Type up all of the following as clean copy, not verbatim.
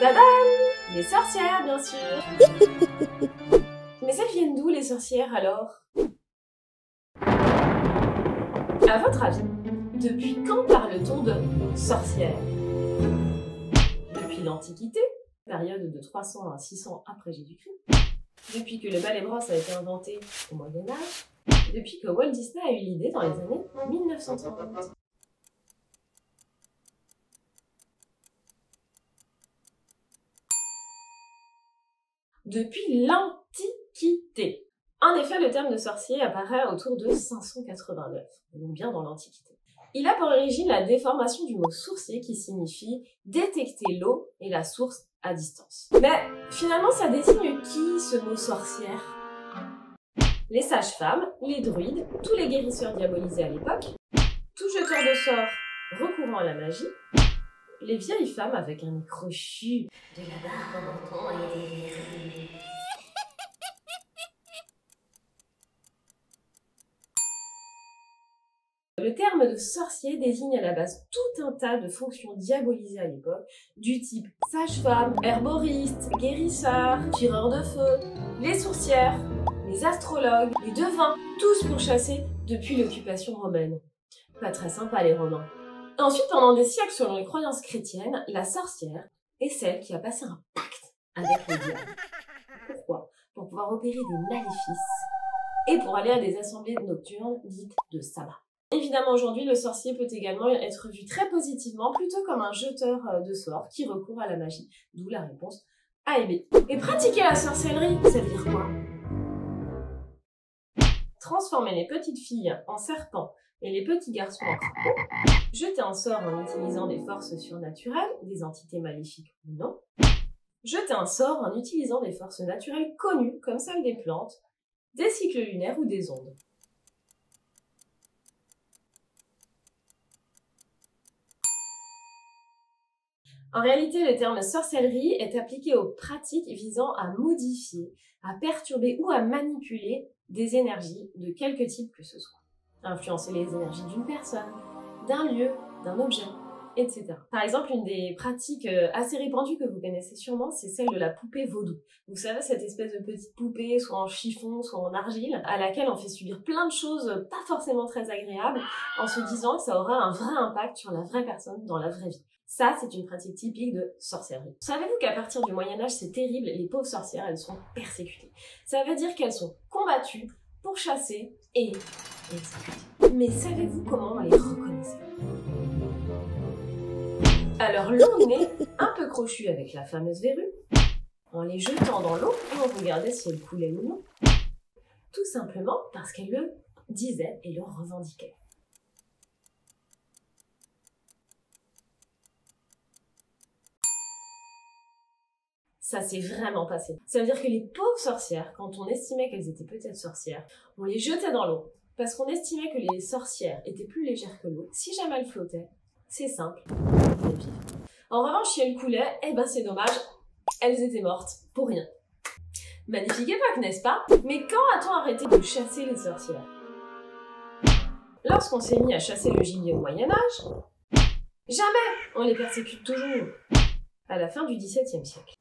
Tadam! Les sorcières, bien sûr. Mais elles viennent d'où, les sorcières, alors? À votre avis, depuis quand parle-t-on de sorcières? Depuis l'Antiquité, période de 300 à 600 après Jésus-Christ, depuis que le ballet brosse a été inventé au Moyen-Âge, depuis que Walt Disney a eu l'idée dans les années 1930. Depuis l'Antiquité. En effet, le terme de sorcier apparaît autour de 589, donc bien dans l'Antiquité. Il a pour origine la déformation du mot sourcier qui signifie détecter l'eau et la source à distance. Mais finalement, ça désigne qui, ce mot sorcière? Les sages-femmes, les druides, tous les guérisseurs diabolisés à l'époque, tout jeteur de sorts recourant à la magie, les vieilles femmes avec un nez crochu, de la barbe en menton et des verrues. Le terme de sorcier désigne à la base tout un tas de fonctions diabolisées à l'époque, du type sage-femme, herboriste, guérisseur, tireur de feu, les sourcières, les astrologues, les devins, tous pour chasser depuis l'occupation romaine. Pas très sympa les Romains. Ensuite, pendant des siècles, selon les croyances chrétiennes, la sorcière est celle qui a passé un pacte avec le diable. Pourquoi? Pour pouvoir opérer des maléfices et pour aller à des assemblées nocturnes dites de sabbat. Évidemment, aujourd'hui, le sorcier peut également être vu très positivement, plutôt comme un jeteur de sorts qui recourt à la magie, d'où la réponse A et B. Et pratiquer la sorcellerie, ça veut dire quoi? Transformer les petites filles en serpents et les petits garçons en crapauds, jeter un sort en utilisant des forces surnaturelles, des entités maléfiques ou non, jeter un sort en utilisant des forces naturelles connues comme celles des plantes, des cycles lunaires ou des ondes. En réalité, le terme sorcellerie est appliqué aux pratiques visant à modifier, à perturber ou à manipuler des énergies de quelque type que ce soit. Influencer les énergies d'une personne, d'un lieu, d'un objet, etc. Par exemple, une des pratiques assez répandues que vous connaissez sûrement, c'est celle de la poupée vaudou. Vous savez, cette espèce de petite poupée, soit en chiffon, soit en argile, à laquelle on fait subir plein de choses pas forcément très agréables, en se disant que ça aura un vrai impact sur la vraie personne dans la vraie vie. Ça, c'est une pratique typique de sorcellerie. Savez-vous qu'à partir du Moyen-Âge, c'est terrible, les pauvres sorcières, elles sont persécutées. Ça veut dire qu'elles sont combattues, pourchassées et exécutées. Mais savez-vous comment on les reconnaissait? Alors long nez, un peu crochu avec la fameuse verrue, en les jetant dans l'eau et on regardait si elles coulaient ou non. Tout simplement parce qu'elles le disaient et le revendiquaient. Ça s'est vraiment passé. Ça veut dire que les pauvres sorcières, quand on estimait qu'elles étaient peut-être sorcières, on les jetait dans l'eau. Parce qu'on estimait que les sorcières étaient plus légères que l'eau. Si jamais elles flottaient, c'est simple, elles vivaient. En revanche, si elles coulaient, eh ben c'est dommage, elles étaient mortes pour rien. Magnifique époque, n'est-ce pas? Mais quand a-t-on arrêté de chasser les sorcières? Lorsqu'on s'est mis à chasser le gibier au Moyen-Âge, jamais on les persécute toujours. À la fin du XVIIe siècle.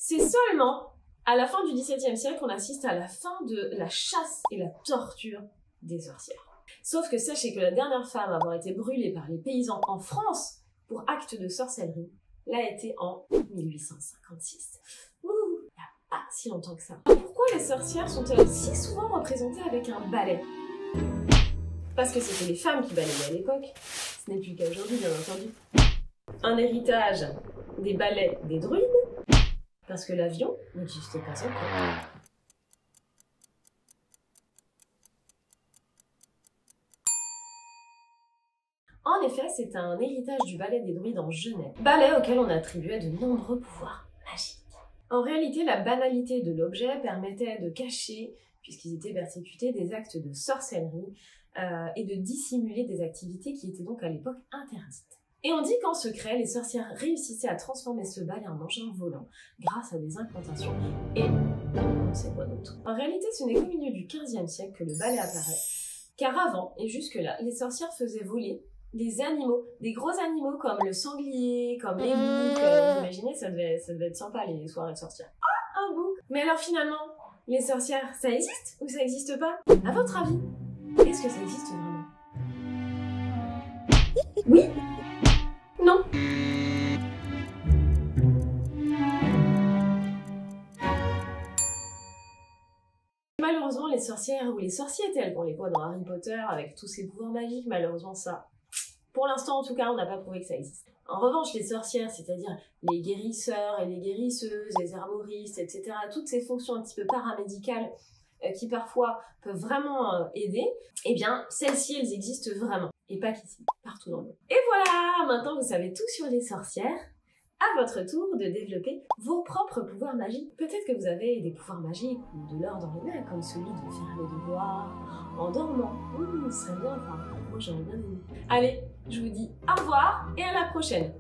C'est seulement à la fin du XVIIe siècle qu'on assiste à la fin de la chasse et la torture des sorcières. Sauf que sachez que la dernière femme à avoir été brûlée par les paysans en France pour acte de sorcellerie l'a été en 1856. Ouh, il n'y a pas si longtemps que ça. Pourquoi les sorcières sont-elles si souvent représentées avec un balai? Parce que c'était les femmes qui balayaient à l'époque. Ce n'est plus le cas aujourd'hui, bien entendu. Un héritage des balais des druides, parce que l'avion n'existe pas encore. En effet, c'est un héritage du ballet des druides en Genève, ballet auquel on attribuait de nombreux pouvoirs magiques. En réalité, la banalité de l'objet permettait de cacher, puisqu'ils étaient persécutés, des actes de sorcellerie et de dissimuler des activités qui étaient donc à l'époque interdites. Et on dit qu'en secret, les sorcières réussissaient à transformer ce balai en engin volant grâce à des incantations et on ne sait quoi d'autre. En réalité, ce n'est qu'au milieu du XVe siècle que le balai apparaît Car avant, et jusque-là, les sorcières faisaient voler des animaux, des gros animaux comme le sanglier, comme les boucs. Vous imaginez, ça devait être sympa les soirées de sorcières. Ah, un bouc! Mais alors finalement, les sorcières, ça existe ou ça existe pas? À votre avis, est-ce que ça existe vraiment? Oui? Non? Malheureusement, les sorcières ou les sorciers tels qu'on les voit dans Harry Potter avec tous ces pouvoirs magiques, malheureusement ça, pour l'instant en tout cas, on n'a pas prouvé que ça existe. En revanche, les sorcières, c'est-à-dire les guérisseurs et les guérisseuses, les herboristes, etc., toutes ces fonctions un petit peu paramédicales qui parfois peuvent vraiment aider, eh bien, celles-ci, elles existent vraiment. Et pas qu'ici, partout dans le monde. Et voilà, maintenant vous savez tout sur les sorcières. À votre tour de développer vos propres pouvoirs magiques. Peut-être que vous avez des pouvoirs magiques ou de l'or dans les mains, comme celui de faire les devoirs en dormant. Ce serait bien, enfin, moi j'aurais bien aimé. Allez, je vous dis au revoir et à la prochaine.